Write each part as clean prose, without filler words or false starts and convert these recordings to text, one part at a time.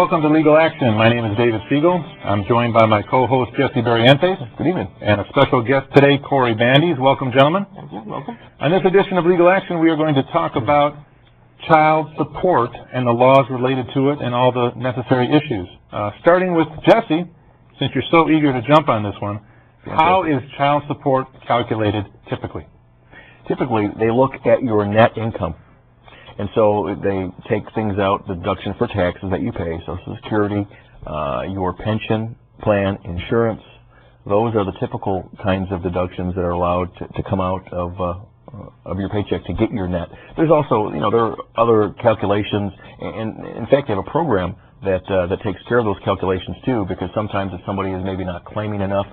welcome to Legal Action. My name is David Siegel. I'm joined by my co-host Jesse Barrientos. Good evening. And a special guest today, Corey Bandes. Welcome, gentlemen. Thank you. Welcome. On this edition of Legal Action, we are going to talk about child support and the laws related to it and all the necessary issues. Starting with Jesse, since you're so eager to jump on this one, how is child support calculated typically? Typically, they look at your net income. And so they take things out, deduction for taxes that you pay, Social Security, your pension plan, insurance. Those are the typical kinds of deductions that are allowed to come out of your paycheck to get your net. There's also, there are other calculations, and in fact, they have a program that takes care of those calculations too, because sometimes if somebody is maybe not claiming enough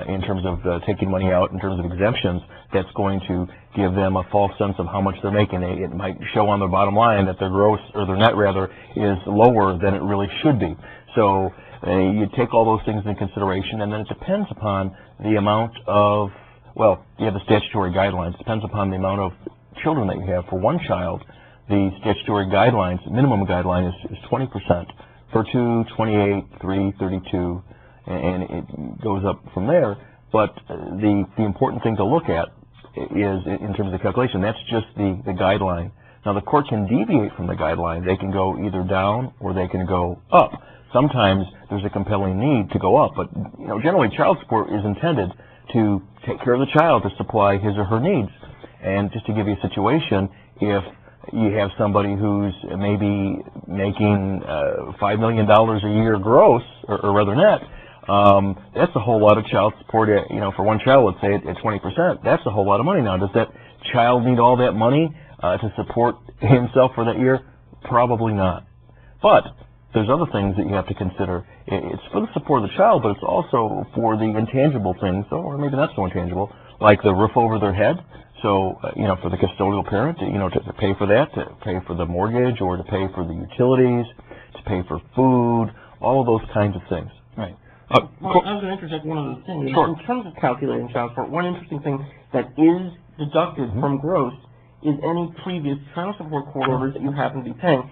in terms of taking money out in terms of exemptions, that's going to give them a false sense of how much they're making. It might show on their bottom line that their gross, or their net rather, is lower than it really should be. So you take all those things into consideration, and then it depends upon the amount of, well, you have the statutory guidelines. It depends upon the amount of children that you have. For one child, the statutory guidelines, minimum guideline is 20%. For two, 28, 3, 32, and it goes up from there. But the important thing to look at is, in terms of the calculation, that's just the guideline. Now, the court can deviate from the guideline. They can go either down or they can go up. Sometimes there's a compelling need to go up, but generally child support is intended to take care of the child, to supply his or her needs. And just to give you a situation, if you have somebody who's maybe making $5 million a year gross, or rather net, that's a whole lot of child support. For one child, let's say at 20%, that's a whole lot of money. Now, does that child need all that money to support himself for that year? Probably not. But there's other things that you have to consider. It's for the support of the child, but it's also for the intangible things, or maybe not so intangible, like the roof over their head. So, for the custodial parent, to pay for that, to pay for the mortgage, or to pay for the utilities, to pay for food, all of those kinds of things. Right. Well, I was going to interject one other thing. Sure. In terms of calculating child support, one interesting thing that is deducted from gross is any previous child support court orders that you happen to be paying.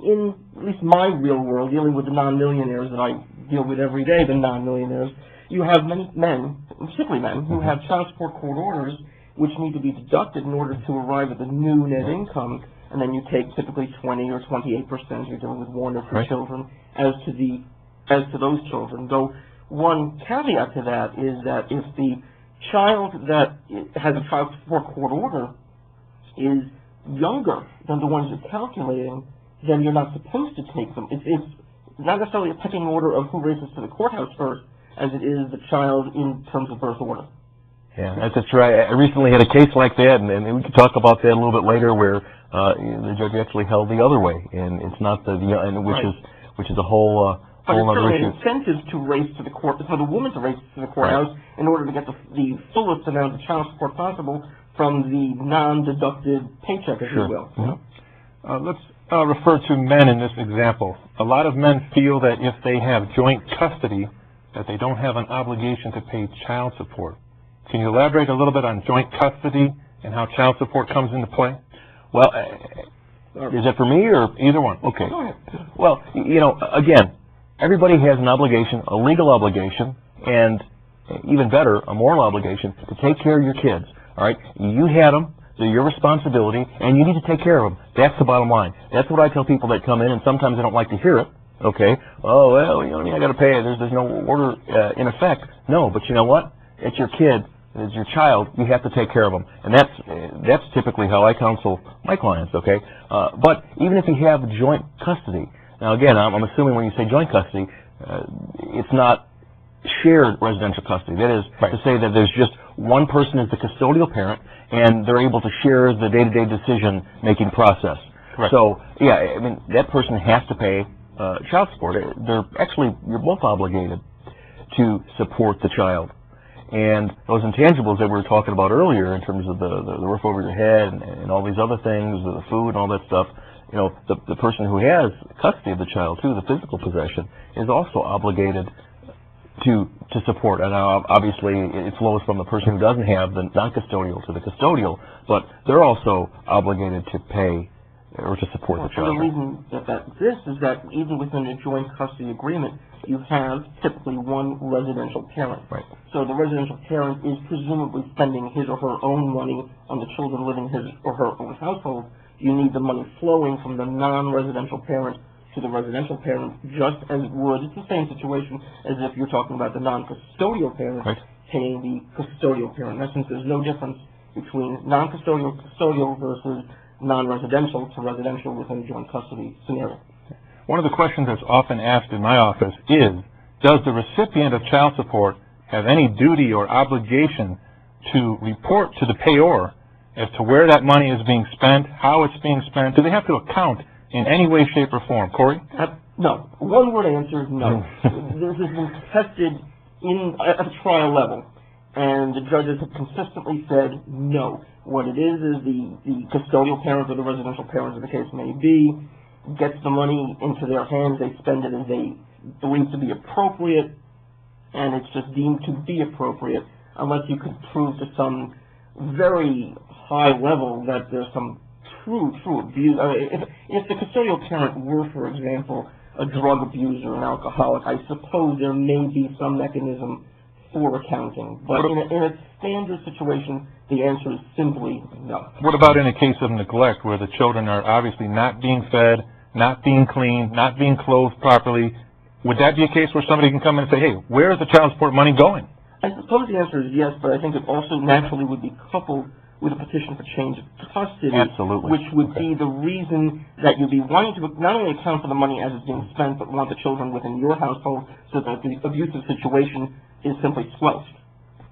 In at least my real world, dealing with the non-millionaires that I deal with every day, the non-millionaires, you have many men, particularly men, who have child support court orders which need to be deducted in order to arrive at the new net income, and then you take typically 20 or 28%. You're dealing with one or two children as to those children. Though one caveat to that is that if the child that has a child support court order is younger than the ones you're calculating, then you're not supposed to take them. It's not necessarily a pecking order of who races to the courthouse first, as it is the child in terms of birth order. Yeah, that's right. I recently had a case like that, and we could talk about that a little bit later, where the judge actually held the other way, and it's not which is a whole other issue. But it's incentive to race to the court, for the woman to race to the courthouse in order to get the fullest amount of child support possible from the non-deducted paycheck, if you will. Mm-hmm. Let's refer to men in this example. A lot of men feel that if they have joint custody, that they don't have an obligation to pay child support. Can you elaborate a little bit on joint custody and how child support comes into play? Well, is that for me or either one? Okay. Go ahead. Well, again, everybody has an obligation, a legal obligation, and even better, a moral obligation to take care of your kids. All right? You had them. They're your responsibility, and you need to take care of them. That's the bottom line. That's what I tell people that come in, and sometimes they don't like to hear it. Okay? Oh, well, I got to pay it. There's no order in effect. No, but you know what? It's your kid. It's your child. You have to take care of them, and that's typically how I counsel my clients. Okay? But even if you have joint custody, now again, I'm assuming when you say joint custody, it's not shared residential custody. That is to say that there's just one person is the custodial parent, and they're able to share the day-to-day decision-making process. Correct. So, yeah, I mean, that person has to pay child support. You're both obligated to support the child. And those intangibles that we were talking about earlier, in terms of the roof over your head and all these other things, the food and all that stuff, the person who has custody of the child, too, the physical possession, is also obligated to support. And obviously it flows from the person who doesn't have the non-custodial to the custodial, but they're also obligated to pay or to support the The child. reason that exists is that even within a joint custody agreement, you have typically one residential parent. Right. So the residential parent is presumably spending his or her own money on the children living in his or her own household. You need the money flowing from the non-residential parent to the residential parent, just as it would. It's the same situation as if you're talking about the non-custodial parent Right. paying the custodial parent. In essence, there's no difference between non-custodial, custodial versus non-residential to residential within a joint custody scenario. One of the questions that's often asked in my office is, does the recipient of child support have any duty or obligation to report to the payor as to where that money is being spent, how it's being spent? Do they have to account in any way, shape, or form? Corey? No. One word answer is no. This has been tested at the trial level, and the judges have consistently said no. What it is the custodial parent or the residential parent, as the case may be, gets the money into their hands. They spend it as they believe to be appropriate, and it's just deemed to be appropriate, unless you could prove to some very high level that there's some true abuse. If the custodial parent were, for example, a drug abuser, an alcoholic, I suppose there may be some mechanism for accounting. But in a standard situation, the answer is simply no. What about in a case of neglect where the children are obviously not being fed, not being cleaned, not being clothed properly? Would that be a case where somebody can come in and say, hey, where is the child support money going? I suppose the answer is yes, but I think it also naturally would be coupled with a petition for change of custody. Absolutely. Which would be the reason that you'd be wanting to not only account for the money as it's being spent, but want the children within your household so that the abusive situation is simply squelched.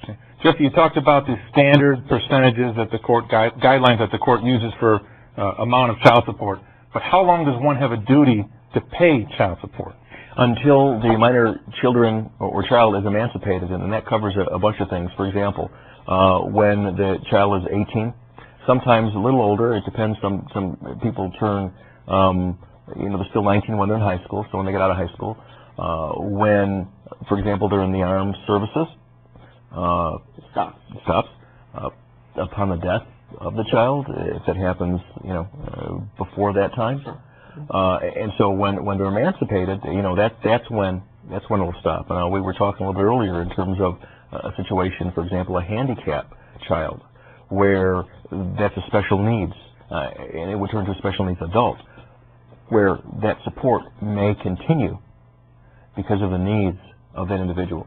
Okay. Jesse, you talked about the standard percentages that the court guidelines that the court uses for amount of child support, but how long does one have a duty to pay child support? Until the minor children or child is emancipated, and that covers a bunch of things. For example, when the child is 18, sometimes a little older, it depends. Some people turn, they're still 19 when they're in high school, so when they get out of high school. When, for example, they're in the armed services, stops. Upon the death of the child, if it happens, before that time. And so when they're emancipated, that's when it'll stop. We were talking a little bit earlier in terms of a situation, for example, a handicapped child, where that's a special needs, and it would turn to a special needs adult, where that support may continue because of the needs of that individual.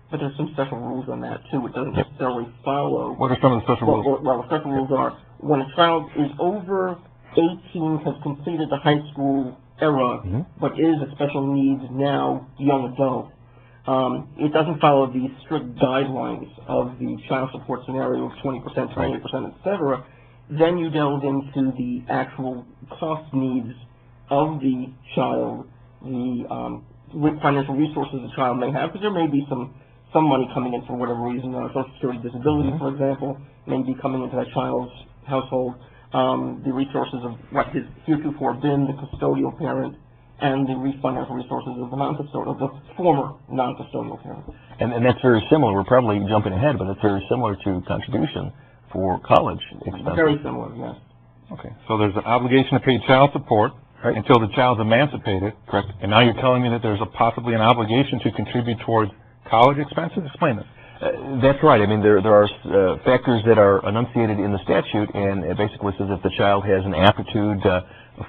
But there's some special rules on that, too. It doesn't necessarily follow. What are some of the special rules? Well, the special rules are when a child is over 18, has completed the high school era, but is a special needs now young adult, it doesn't follow the strict guidelines of the child support scenario of 20%, 28%, etc. Then you delve into the actual cost needs of the child, the financial resources the child may have, because there may be some money coming in for whatever reason, Social Security disability, for example, may be coming into that child's household. The resources of what has heretofore been the custodial parent, and the financial resources of the former non-custodial parent. And that's very similar. We're probably jumping ahead, but it's very similar to contribution for college expenses. Very similar, yes. Okay, so there's an obligation to pay child support until the child's emancipated. Correct. And now you're telling me that there's possibly an obligation to contribute towards college expenses? Explain this. That's right. I mean, there are factors that are enunciated in the statute, and it basically says if the child has an aptitude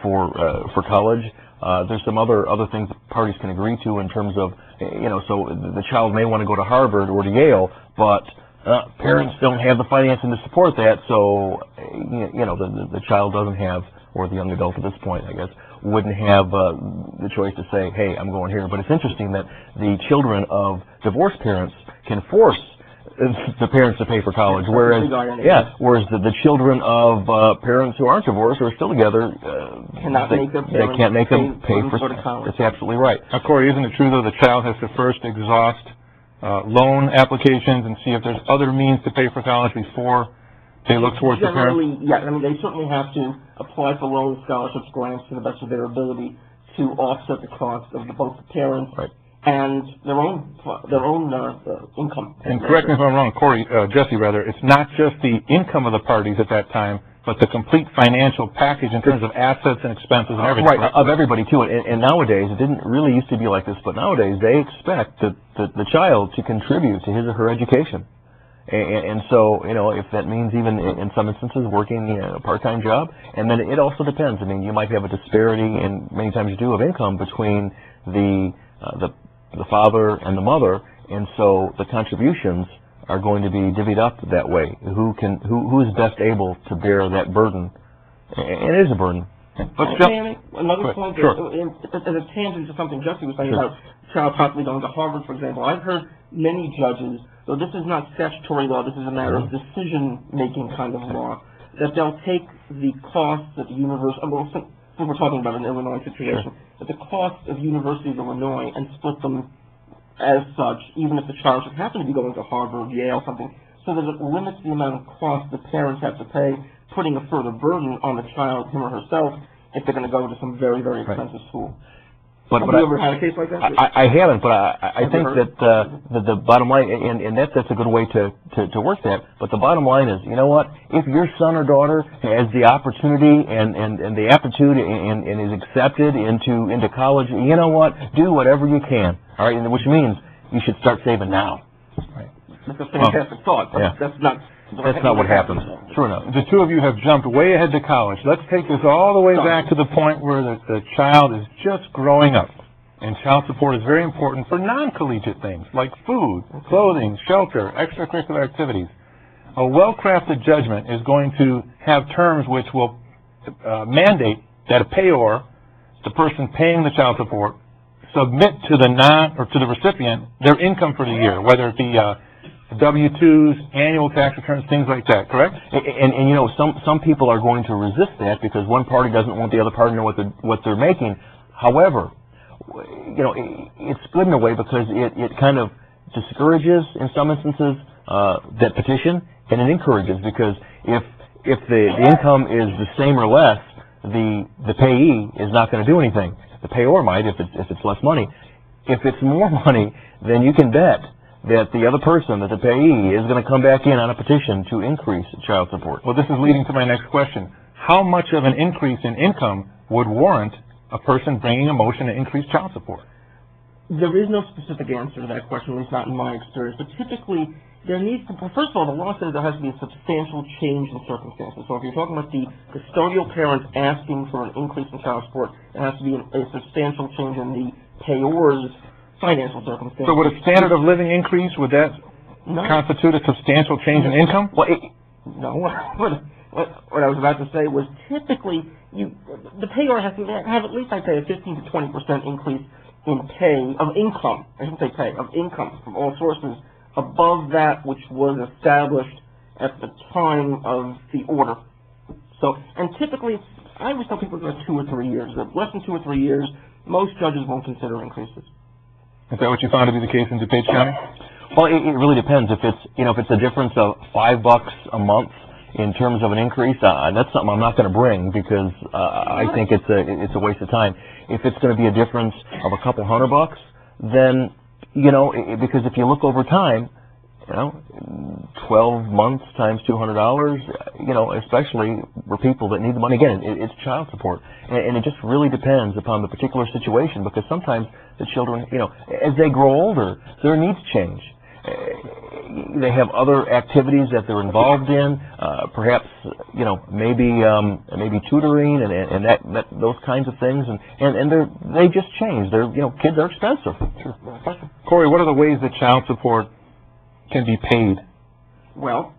for college. There's some other things that parties can agree to in terms of, so the child may want to go to Harvard or to Yale, but parents don't have the financing to support that, so the child doesn't have, or the young adult at this point, I guess, wouldn't have the choice to say, hey, I'm going here. But it's interesting that the children of divorced parents can force the parents to pay for college, whereas the children of parents who aren't divorced or are still together they can't make them pay for college. That's absolutely right. Now, Corey, isn't it true though the child has to first exhaust loan applications and see if there's other means to pay for college before they look towards the parents? Yeah, I mean, they certainly have to apply for loans, scholarships, grants to the best of their ability to offset the cost of both the parents and their own income. And correct me if I'm wrong, Corey, Jesse rather, it's not just the income of the parties at that time but the complete financial package in terms of assets and expenses and everything. Right, of everybody too. And nowadays, it didn't really used to be like this, but nowadays they expect the child to contribute to his or her education. And so, you know, if that means even in some instances working a part-time job, and then it also depends. I mean, you might have a disparity, and many times you do, of income between the father and the mother, and so the contributions are going to be divvied up that way. Who is best able to bear that burden? And it is a burden. Let's jump. Another point, sure. as a tangent to something Jesse was saying about child possibly going to Harvard, for example. I've heard many judges, though this is not statutory law, this is a matter of decision-making kind of law, that they'll take the costs that the university, well, since we're talking about an Illinois situation, that the costs of University of Illinois and split them as such, even if the child should happen to be going to Harvard, Yale, something, so that it limits the amount of cost the parents have to pay, putting a further burden on the child, him or herself, if they're going to go to some very, very expensive school. But Have you ever had a case like that? I haven't, but I think that the bottom line, and that's a good way to work that, but the bottom line is, you know what, if your son or daughter has the opportunity and the aptitude and is accepted into college, you know what, do whatever you can, all right, which means you should start saving now. Right. That's a fantastic thought, but yeah. that's not what happens. True enough. The two of you have jumped way ahead to college. Let's take this all the way back to the point where the child is just growing up. And child support is very important for non-collegiate things like food, clothing, shelter, extracurricular activities. A well-crafted judgment is going to have terms which will mandate that a payor, the person paying the child support, submit to the recipient their income for the year, whether it be W-2s, annual tax returns, things like that, correct? And you know, some people are going to resist that because one party doesn't want the other party to know what they're making. However, you know, it's good in a way because it kind of discourages, in some instances, that petition, and it encourages because if the income is the same or less, the payee is not going to do anything. The payor might if it's less money. If it's more money, then you can bet that the other person, that the payee, is going to come back in on a petition to increase child support. Well, this is leading to my next question. How much of an increase in income would warrant a person bringing a motion to increase child support? There is no specific answer to that question, at least not in my experience. But typically, there needs to, well, first of all, the law says there has to be a substantial change in circumstances. So if you're talking about the custodial parent asking for an increase in child support, there has to be a substantial change in the payor's financial circumstances. So would a standard of living increase, would that constitute a substantial change in income? Well, no. What I was about to say was typically the payor has to have at least, I'd say, a 15 to 20% increase in pay of income. I shouldn't say pay, of income from all sources above that which was established at the time of the order. So, and typically, I always tell people it's about 2 or 3 years. Less than 2 or 3 years, most judges won't consider increases. Is that what you found to be the case in DuPage County? Well, it really depends. If it's a difference of $5 a month in terms of an increase, that's something I'm not going to bring because I think it's a waste of time. If it's going to be a difference of a couple $100, then because if you look over time, 12 months times $200, especially for people that need the money. Again, it's child support, and it just really depends upon the particular situation because sometimes the children, as they grow older, their needs change. They have other activities that they're involved in, perhaps, maybe tutoring and that those kinds of things, and they just change. Kids are expensive. Sure. Corey, what are the ways that child support can be paid? Well,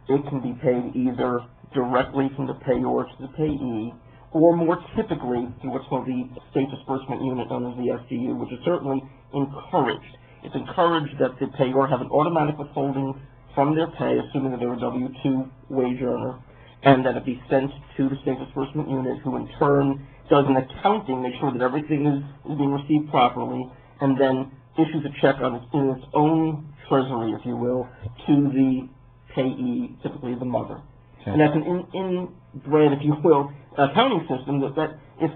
it can be paid either directly from the payor to the payee, or more typically through what's called the State Disbursement Unit, known as the SDU, which is certainly encouraged. It's encouraged that the payor have an automatic withholding from their pay, assuming that they're a W-2 wage earner, and that it be sent to the State Disbursement Unit, who in turn does an accounting, make sure that everything is being received properly, and then issues a check in its own treasury, if you will, to the payee, typically the mother. Okay. And that's an inbred, if you will, accounting system that if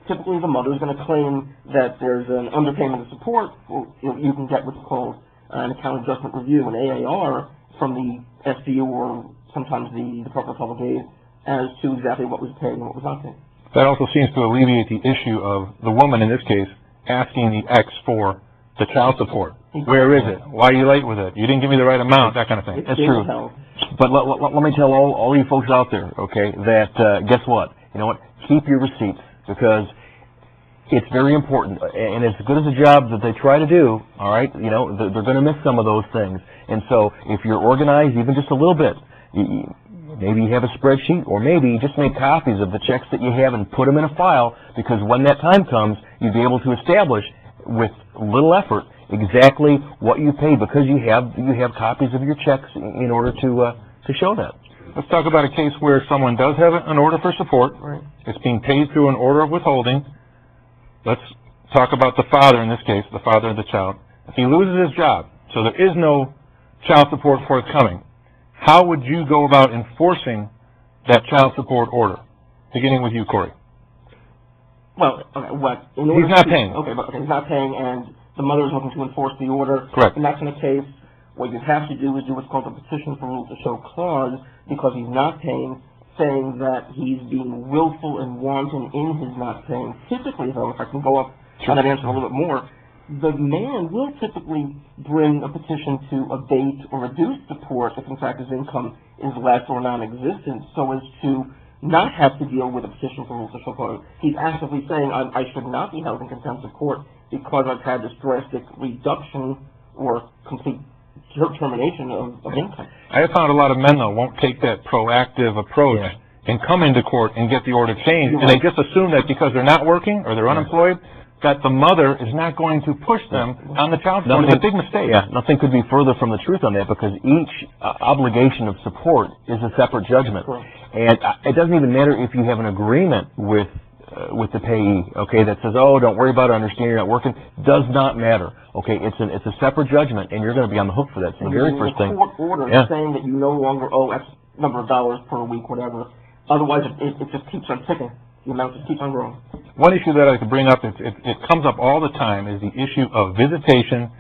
typically the mother is going to claim that there's an underpayment of support, well, you can get what's called an account adjustment review, an AAR, from the SDU or sometimes the Department of Public Aid as to exactly what was paid and what was not paid. That also seems to alleviate the issue of the woman, in this case, asking the ex for the child support. Where is it? Why are you late with it? You didn't give me the right amount, that kind of thing. That's true. But let me tell all you folks out there, okay, that guess what? You know what? Keep your receipts, because it's very important. And as good as a job that they try to do, all right, you know, they're going to miss some of those things. And so if you're organized even just a little bit, maybe you have a spreadsheet, or maybe you just make copies of the checks that you have and put them in a file, because when that time comes, you'll be able to establish with little effort exactly what you paid, because you have copies of your checks in order to show that. Let's talk about a case where someone does have an order for support. Right. It's being paid through an order of withholding. Let's talk about the father in this case, the father of the child. If he loses his job, so there is no child support forthcoming, how would you go about enforcing that child support order? Beginning with you, Corey. Well, okay, what? He's not paying. Okay, but he's not paying, and the mother is looking to enforce the order. Correct. In that kind of case, what you have to do is do what's called a petition for rule to show cause, because he's not paying, saying that he's being willful and wanton in his not paying. Typically, though, if I can go up on that answer a little bit more, the man will typically bring a petition to abate or reduce support if, in fact, his income is less or non-existent, so as to not have to deal with a petition for rule to show cause. He's actively saying, I should not be held in contempt of court because I've had this drastic reduction or complete termination of income. I have found a lot of men, though, won't take that proactive approach and come into court and get the order changed, and they just assume that because they're not working or they're unemployed, that the mother is not going to push them on the child support. It's a big mistake. Yeah, nothing could be further from the truth on that, because each obligation of support is a separate judgment. Correct. And it doesn't even matter if you have an agreement with the payee, okay, that says, oh, don't worry about it, I understand you're not working. Does not matter. Okay, it's a separate judgment, and you're going to be on the hook for that. So the very first thing. Court order saying that you no longer owe X number of dollars per week, whatever. Otherwise, it just keeps on ticking. The amount just keeps on growing. One issue that I like to bring up, it comes up all the time, is the issue of visitation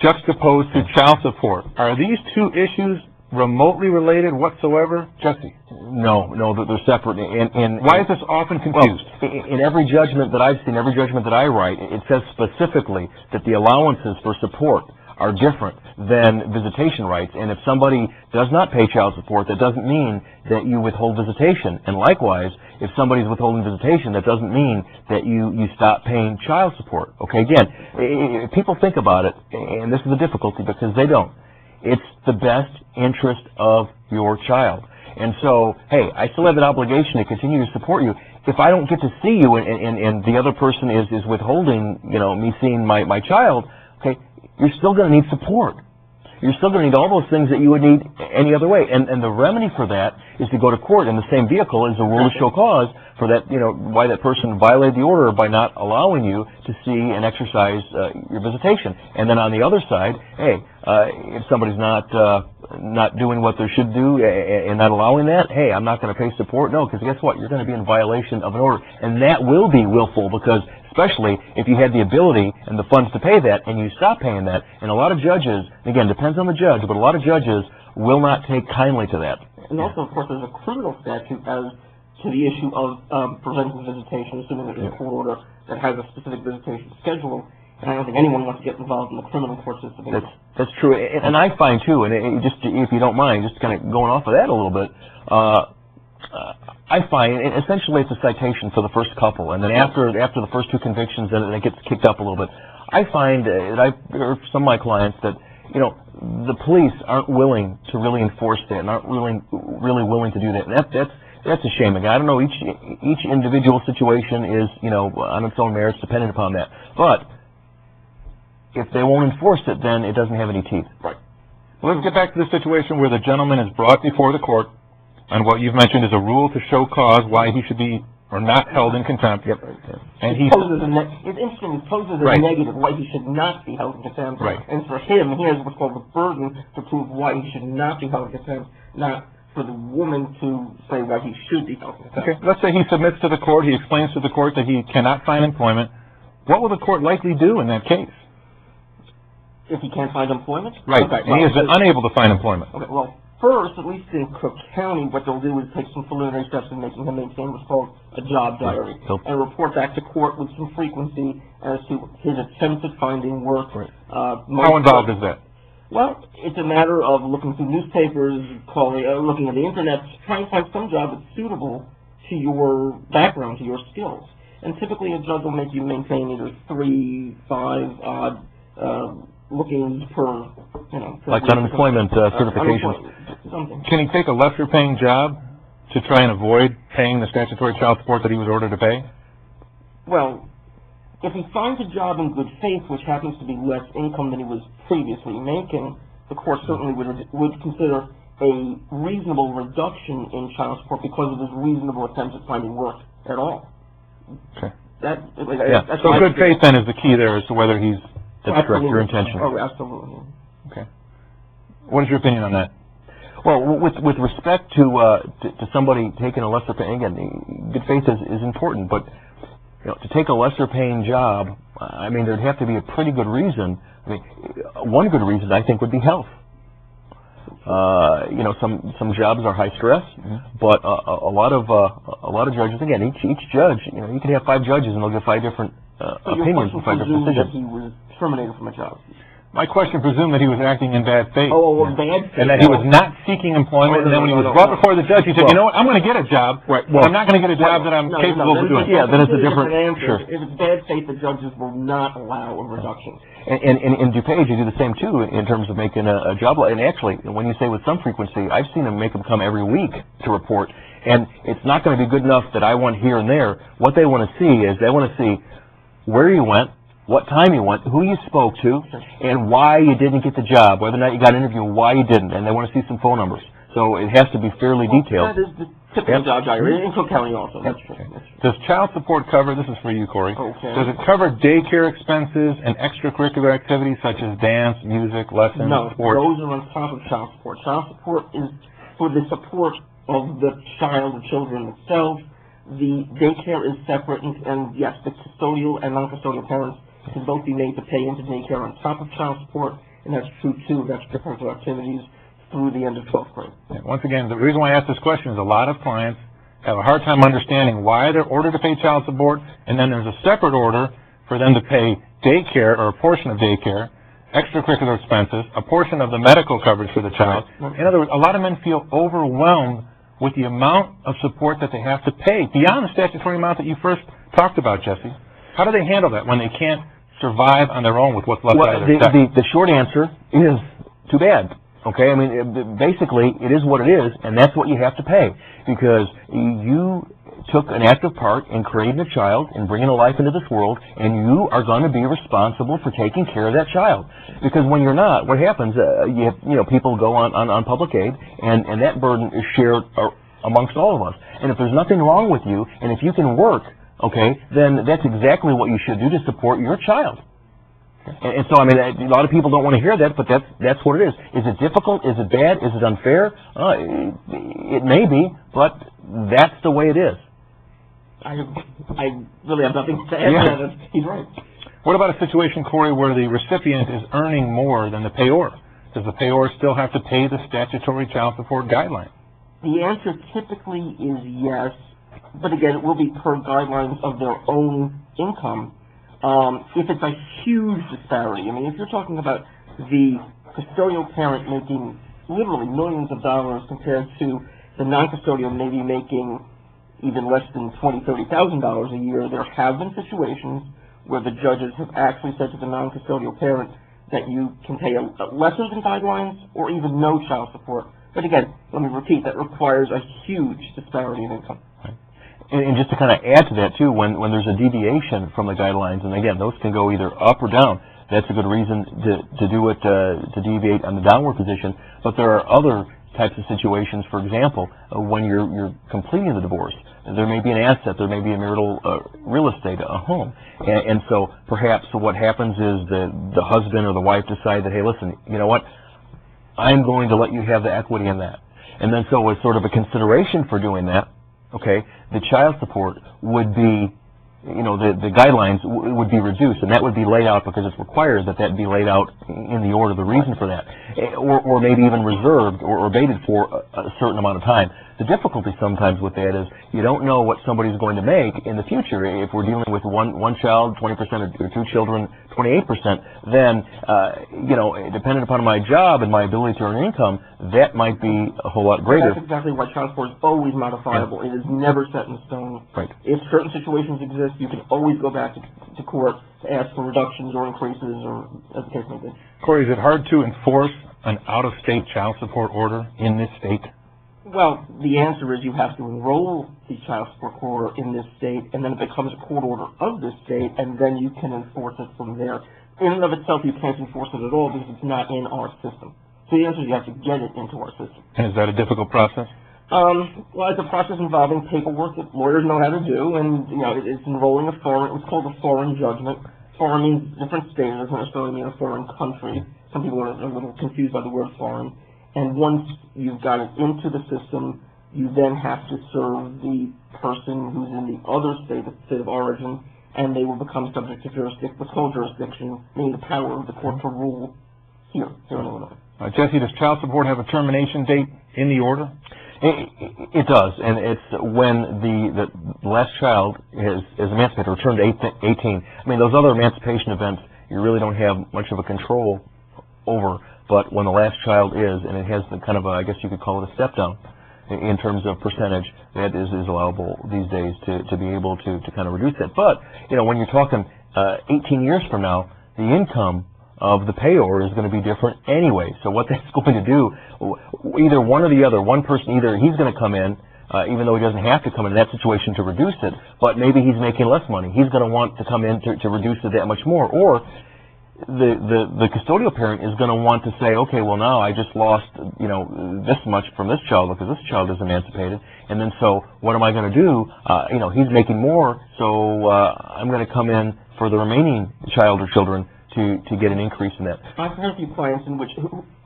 juxtaposed to child support. Are these two issues remotely related whatsoever? Jesse? No, they're separate. And why is this often confused? Well, in every judgment that I've seen, every judgment that I write, it says specifically that the allowances for support are different than visitation rights. And if somebody does not pay child support, that doesn't mean that you withhold visitation. And likewise, if somebody's withholding visitation, that doesn't mean that you stop paying child support. Okay, again, people think about it, and this is the difficulty, because they don't. It's the best interest of your child. And so, hey, I still have an obligation to continue to support you. If I don't get to see you and the other person is withholding, me seeing my child, okay, you're still going to need support. You're still going to need all those things that you would need any other way. And the remedy for that is to go to court in the same vehicle as a rule to show cause for that, why that person violated the order by not allowing you to see and exercise your visitation. And then on the other side, hey, if somebody's not doing what they should do and not allowing that, hey, I'm not going to pay support. No, because guess what? You're going to be in violation of an order. And that will be willful, because especially if you had the ability and the funds to pay that and you stop paying that. And a lot of judges, again, depends on the judge, but a lot of judges will not take kindly to that. And also, of course, there's a criminal statute as to the issue of preventing visitation, assuming that there's a court order that has a specific visitation schedule. And I don't think anyone wants to get involved in the criminal court system. That's true. And I find, too, and just if you don't mind, just kind of going off of that a little bit, I find, essentially it's a citation for the first couple, and then after the first two convictions, then it gets kicked up a little bit. I find that I've heard from my clients that, the police aren't willing to really enforce that, and aren't really willing to do that. And that's a shame. Again, I don't know, each individual situation is, on its own merits, dependent upon that. But if they won't enforce it, then it doesn't have any teeth. Right. Well, let's get back to the situation where the gentleman is brought before the court, and what you've mentioned is a rule to show cause why he should be or not held in contempt. Yep. And it's interesting. It poses a negative why he should not be held in contempt. Right. And for him, he has what's called the burden to prove why he should not be held in contempt, not for the woman to say why he should be held in contempt. Okay. Let's say he submits to the court. He explains to the court that he cannot find employment. What will the court likely do in that case? If he can't find employment? Right. Okay, and he has been unable to find employment. Okay, well, First, at least in Cook County, what they'll do is take some preliminary steps in making him maintain what's called a job diary and report back to court with some frequency as to his attempts at finding work. Right. How involved is that? Well, it's a matter of looking through newspapers, looking at the internet, trying to find some job that's suitable to your background, to your skills. And typically a judge will make you maintain either 3, 5 odd lookings per, like unemployment certifications. Something. Can he take a lesser paying job to try and avoid paying the statutory child support that he was ordered to pay? Well, if he finds a job in good faith, which happens to be less income than he was previously making, the court certainly would consider a reasonable reduction in child support because of his reasonable attempts at finding work at all. Okay. That's so good faith then is the key there as to whether he's... That's correct, your intention. Oh, absolutely. Okay. What is your opinion on that? Well, with respect to somebody taking a lesser pay, again, good faith is important, but to take a lesser paying job, I mean, there'd have to be a pretty good reason. I mean, one good reason I think would be health. Some jobs are high stress, but a lot of judges, again, each judge, you can have 5 judges and they'll get 5 different opinions and 5 different decisions. That he was terminated from a job. My question presumed that he was acting in bad faith. Bad faith. And that he was not seeking employment, and then when he was brought before the judge, he said, you know what, I'm going to get a job, but I'm not going to get a job that I'm capable of doing. Yeah, then it's a different answer. Sure. If it's bad faith, the judges will not allow a reduction. And in DuPage, you do the same, too, in terms of making a job. And actually, when you say with some frequency, I've seen them make them come every week to report. And it's not going to be good enough that I went here and there. What they want to see is they want to see where you went, what time you went, who you spoke to, and why you didn't get the job, whether or not you got an interview, why you didn't, and they want to see some phone numbers. So it has to be fairly detailed. That is the typical job diary in Cook County also. That's true. Does child support cover, this is for you, Corey, does it cover daycare expenses and extracurricular activities such as dance, music, lessons, sports? No, those are on top of child support. Child support is for the support of the child or children itself. The daycare is separate, and yes, the custodial and non-custodial parents can both be made to pay into daycare on top of child support, and that's true, too, of extracurricular activities through the end of 12th grade. Once again, the reason why I ask this question is a lot of clients have a hard time understanding why they're ordered to pay child support, and then there's a separate order for them to pay daycare or a portion of daycare, extracurricular expenses, a portion of the medical coverage for the child. In other words, a lot of men feel overwhelmed with the amount of support that they have to pay beyond the statutory amount that you first talked about, Jesse. How do they handle that when they can't survive on their own with what's left out of their check? The short answer is too bad. Okay, I mean, basically, it is what it is, and that's what you have to pay, because you took an active part in creating a child and bringing a life into this world, and you are going to be responsible for taking care of that child. Because when you're not, what happens? People go on public aid, and that burden is shared amongst all of us. And if there's nothing wrong with you, and if you can work, okay, then that's exactly what you should do to support your child. And so, I mean, a lot of people don't want to hear that, but that's what it is. Is it difficult? Is it bad? Is it unfair? It may be, but that's the way it is. I really have nothing to add to that. He's right. What about a situation, Corey, where the recipient is earning more than the payor? Does the payor still have to pay the statutory child support guideline? The answer typically is yes, but again, it will be per guidelines of their own income. If it's a huge disparity, I mean, if you're talking about the custodial parent making literally millions of dollars compared to the non-custodial maybe making even less than $20,000, $30,000 a year, there have been situations where the judges have actually said to the non-custodial parent that you can pay a lesser than guidelines or even no child support. But again, let me repeat, that requires a huge disparity in income. And just to kind of add to that, too, when there's a deviation from the guidelines, and again, those can go either up or down, that's a good reason to do it, to deviate on the downward position. But there are other types of situations, for example, when you're completing the divorce. There may be an asset, there may be a marital real estate, a home. And so perhaps what happens is the husband or the wife decide that, hey, listen, you know what, I'm going to let you have the equity in that. And then so as sort of a consideration for doing that, okay, the child support would be the guidelines would be reduced, and that would be laid out because it's required that that be laid out in the order, the reason for that, or maybe even reserved or abated for a certain amount of time. The difficulty sometimes with that is you don't know what somebody's going to make in the future. If we're dealing with one child, 20%, or two children, 28%, then, depending upon my job and my ability to earn income, that might be a whole lot greater. That's exactly why child support is always modifiable. It is never set in stone. Right. If certain situations exist, you can always go back to court to ask for reductions or increases, or as the case may be. Corey, is it hard to enforce an out-of-state child support order in this state? Well, the answer is you have to enroll the child support court order in this state, and then it becomes a court order of this state, and then you can enforce it from there. In and of itself, you can't enforce it at all because it's not in our system. So the answer is you have to get it into our system. And is that a difficult process? Well, it's a process involving paperwork that lawyers know how to do, and it's enrolling a foreign. It's called a foreign judgment. Foreign means different state. It doesn't necessarily mean a foreign country. Some people are a little confused by the word foreign. And once you've got it into the system, you then have to serve the person who's in the other state, the state of origin, and they will become subject to what's called jurisdiction, meaning the power of the court to rule here in Illinois. Jesse, does child support have a termination date in the order? It does, and it's when the last child is emancipated or turned 18. I mean, those other emancipation events, you really don't have much of a control over. But when the last child is, and it has the kind of I guess you could call it a step down in terms of percentage, that is allowable these days to be able to kind of reduce that. But, when you're talking 18 years from now, the income of the payor is going to be different anyway. So what that's going to do, either one or the other, one person, either he's going to come in, even though he doesn't have to come in that situation to reduce it, but maybe he's making less money. He's going to want to come in to reduce it that much more. Or the custodial parent is going to want to say, okay, well now I just lost, this much from this child because this child is emancipated, and then so what am I going to do? He's making more, so I'm going to come in for the remaining child or children to get an increase in that. I've had a few clients in which,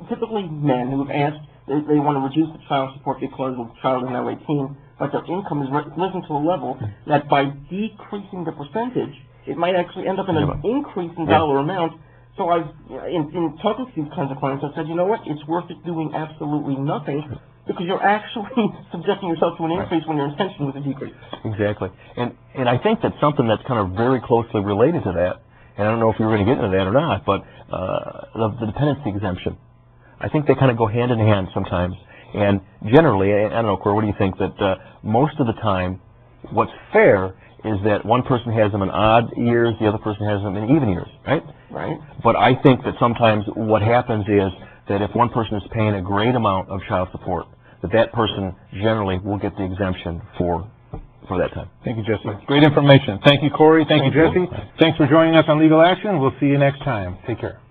typically men who have asked, they want to reduce the child support because the child is now 18, but their income is risen to a level that by decreasing the percentage, it might actually end up in an increase in dollar amount. So in talking to these kinds of clients, I said, you know what, it's worth it doing absolutely nothing because you're actually subjecting yourself to an increase when your intention was a decrease. Exactly. And I think that's something that's kind of very closely related to that, and I don't know if we were going to get into that or not, but the dependency exemption. I think they kind of go hand in hand sometimes. And generally, I don't know, Corey, what do you think, that most of the time what's fair is that one person has them in odd years, the other person has them in even years, right? Right. But I think that sometimes what happens is that if one person is paying a great amount of child support, that person generally will get the exemption for that time. Thank you, Jesse. Great information. Thank you, Corey. Thank you, Jesse. Thanks for joining us on Legal Action. We'll see you next time. Take care.